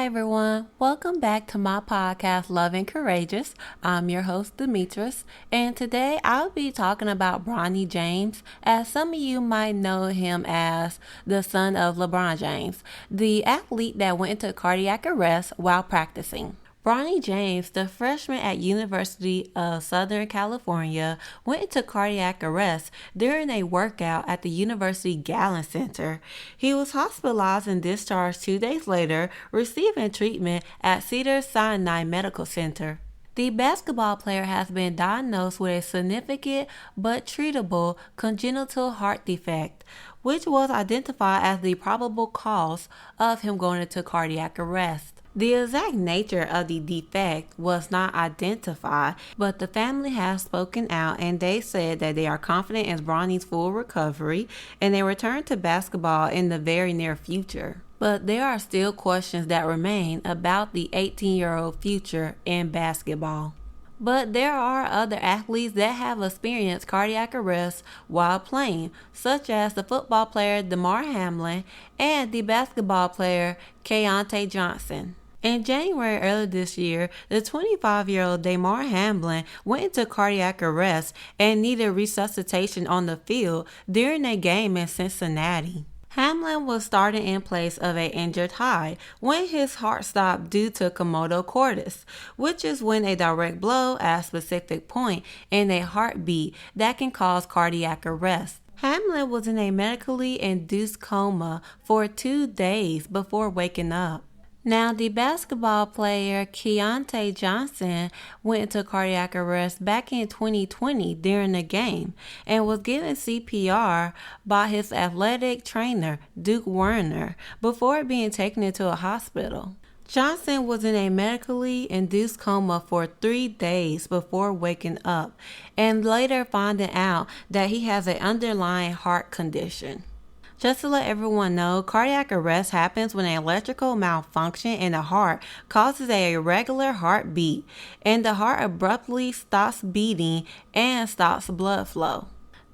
Hi everyone, welcome back to my podcast Love and Courageous. I'm your host Demetris, and today I'll be talking about Bronny James, as some of you might know him as the son of LeBron James, the athlete that went into cardiac arrest while practicing. Bronny James, the freshman at University of Southern California, went into cardiac arrest during a workout at the University Gallon Center. He was hospitalized and discharged 2 days later, receiving treatment at Cedars-Sinai Medical Center. The basketball player has been diagnosed with a significant but treatable congenital heart defect, which was identified as the probable cause of him going into cardiac arrest. The exact nature of the defect was not identified, but the family has spoken out and they said that they are confident in Bronny's full recovery and a return to basketball in the very near future. But there are still questions that remain about the 18-year-old future in basketball. But there are other athletes that have experienced cardiac arrest while playing, such as the football player Damar Hamlin and the basketball player Keyontae Johnson. In January earlier this year, the 25-year-old Damar Hamlin went into cardiac arrest and needed resuscitation on the field during a game in Cincinnati. Hamlin was starting in place of an injured Hyde when his heart stopped due to commotio cordis, which is when a direct blow at a specific point in a heartbeat that can cause cardiac arrest. Hamlin was in a medically induced coma for 2 days before waking up. Now, the basketball player Keyontae Johnson went into cardiac arrest back in 2020 during a game and was given CPR by his athletic trainer, Duke Werner, before being taken into a hospital. Johnson was in a medically induced coma for 3 days before waking up and later finding out that he has an underlying heart condition. Just to let everyone know, cardiac arrest happens when an electrical malfunction in the heart causes an irregular heartbeat and the heart abruptly stops beating and stops blood flow.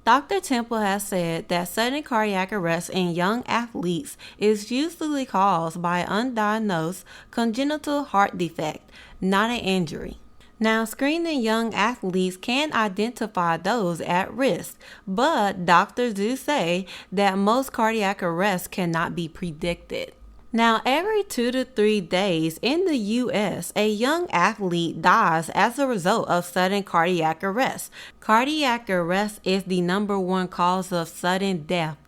Dr. Temple has said that sudden cardiac arrest in young athletes is usually caused by an undiagnosed congenital heart defect, not an injury. Now, screening young athletes can identify those at risk, but doctors do say that most cardiac arrests cannot be predicted. Now, every 2 to 3 days in the U.S., a young athlete dies as a result of sudden cardiac arrest. Cardiac arrest is the #1 cause of sudden death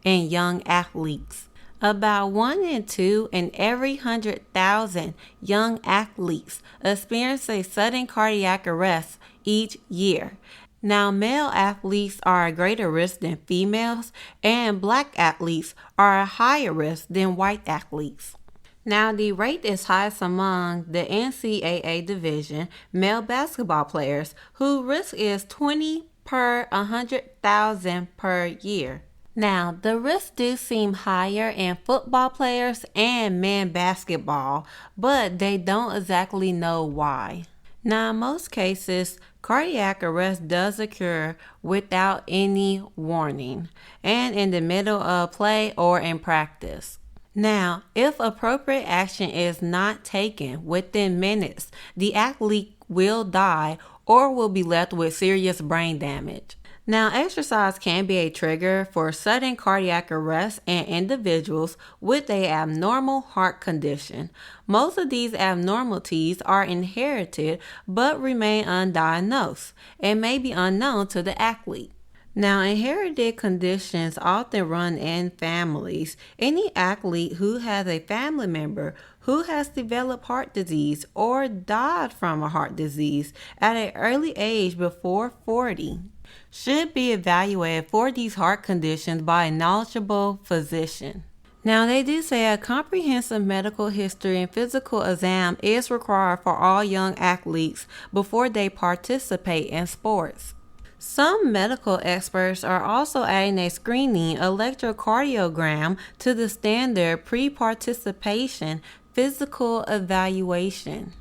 in young athletes. About 1 in 2 in every 100,000 young athletes experience a sudden cardiac arrest each year. Now, male athletes are at greater risk than females, and black athletes are at higher risk than white athletes. Now, the rate is highest among the NCAA division male basketball players, whose risk is 20 per 100,000 per year. Now, the risks do seem higher in football players and men basketball, but they don't exactly know why. Now, in most cases, cardiac arrest does occur without any warning and in the middle of play or in practice. Now, if appropriate action is not taken within minutes, the athlete will die or will be left with serious brain damage. Now, exercise can be a trigger for sudden cardiac arrest in individuals with an abnormal heart condition. Most of these abnormalities are inherited but remain undiagnosed and may be unknown to the athlete. Now, inherited conditions often run in families. Any athlete who has a family member who has developed heart disease or died from a heart disease at an early age before 40 should be evaluated for these heart conditions by a knowledgeable physician. Now, they do say a comprehensive medical history and physical exam is required for all young athletes before they participate in sports. Some medical experts are also adding a screening electrocardiogram to the standard pre-participation physical evaluation.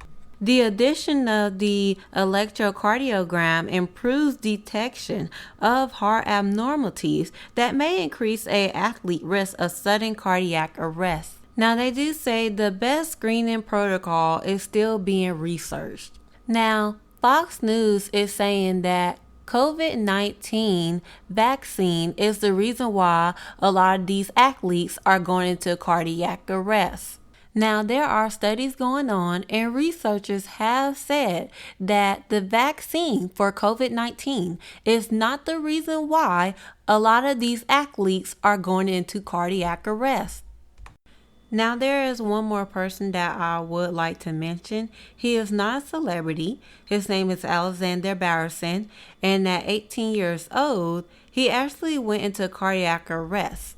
The addition of the electrocardiogram improves detection of heart abnormalities that may increase an athlete's risk of sudden cardiac arrest. Now, they do say the best screening protocol is still being researched. Now, Fox News is saying that COVID-19 vaccine is the reason why a lot of these athletes are going into cardiac arrest. Now, there are studies going on, and researchers have said that the vaccine for COVID-19 is not the reason why a lot of these athletes are going into cardiac arrest. Now, there is one more person that I would like to mention. He is not a celebrity. His name is Alexander Barrison, and at 18 years old, he actually went into cardiac arrest.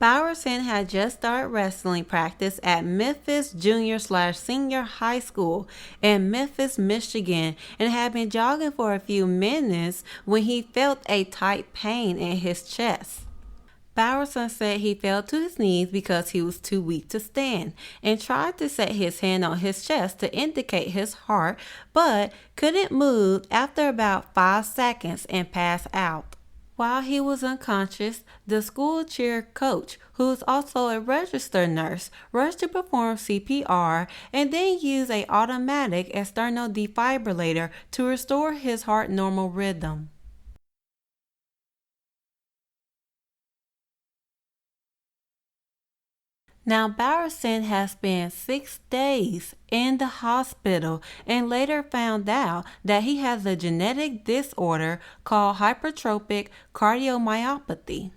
Bowerson had just started wrestling practice at Memphis Junior/Senior High School in Memphis, Michigan, and had been jogging for a few minutes when he felt a tight pain in his chest. Bowerson said he fell to his knees because he was too weak to stand and tried to set his hand on his chest to indicate his heart, but couldn't move after about 5 seconds and passed out. While he was unconscious, the school cheer coach, who is also a registered nurse, rushed to perform CPR and then used an automatic external defibrillator to restore his heart normal rhythm. Now, Bowerson has spent 6 days in the hospital and later found out that he has a genetic disorder called hypertrophic cardiomyopathy.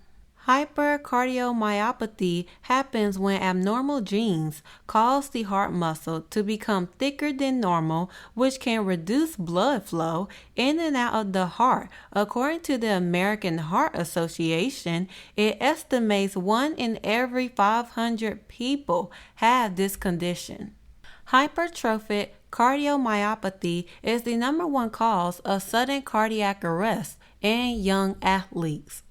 Hypercardiomyopathy happens when abnormal genes cause the heart muscle to become thicker than normal, which can reduce blood flow in and out of the heart. According to the American Heart Association, it estimates 1 in every 500 people have this condition. Hypertrophic cardiomyopathy is the number one cause of sudden cardiac arrest in young athletes.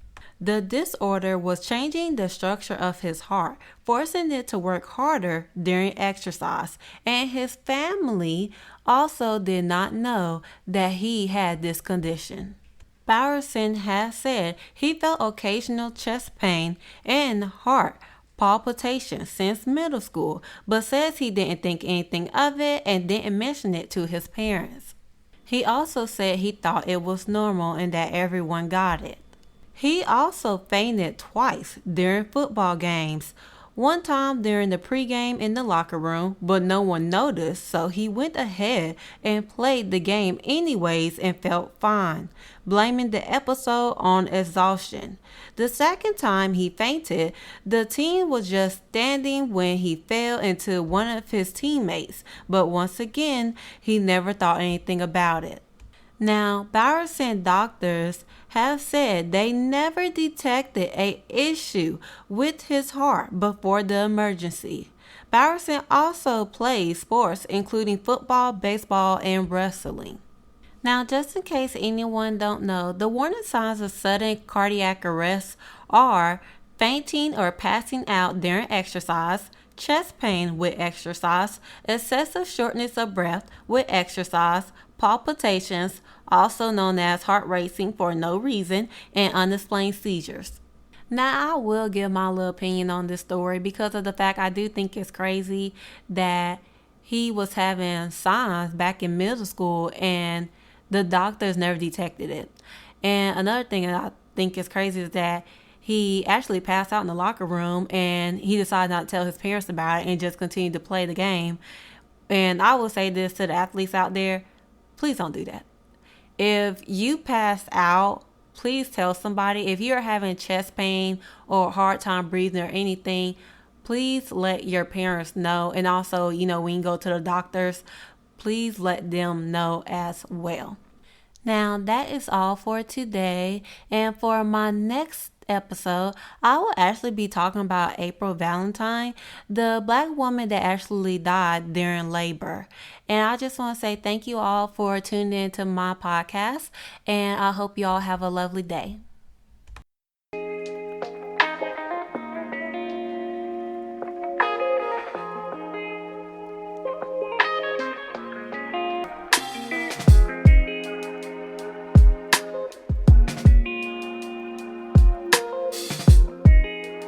The disorder was changing the structure of his heart, forcing it to work harder during exercise, and his family also did not know that he had this condition. Bowerson has said he felt occasional chest pain and heart palpitations since middle school, but says he didn't think anything of it and didn't mention it to his parents. He also said he thought it was normal and that everyone got it. He also fainted twice during football games. One time during the pregame in the locker room, but no one noticed, so he went ahead and played the game anyways and felt fine, blaming the episode on exhaustion. The second time he fainted, the team was just standing when he fell into one of his teammates, but once again, he never thought anything about it. Now, Bowerson doctors have said they never detected an issue with his heart before the emergency. Bowerson also plays sports including football, baseball, and wrestling. Now, just in case anyone don't know, the warning signs of sudden cardiac arrest are fainting or passing out during exercise, chest pain with exercise, excessive shortness of breath with exercise, palpitations, also known as heart racing for no reason, and unexplained seizures. Now, I will give my little opinion on this story because of the fact I do think it's crazy that he was having signs back in middle school and the doctors never detected it. And another thing that I think is crazy is that he actually passed out in the locker room and he decided not to tell his parents about it and just continued to play the game. And I will say this to the athletes out there, please don't do that. If you pass out, please tell somebody. If you're having chest pain or a hard time breathing or anything, please let your parents know. And also, when you go to the doctors, please let them know as well. Now, that is all for today. And for my next episode, I will actually be talking about April Valentine, the Black woman that actually died during labor. And I just want to say thank you all for tuning in to my podcast, and I hope you all have a lovely day.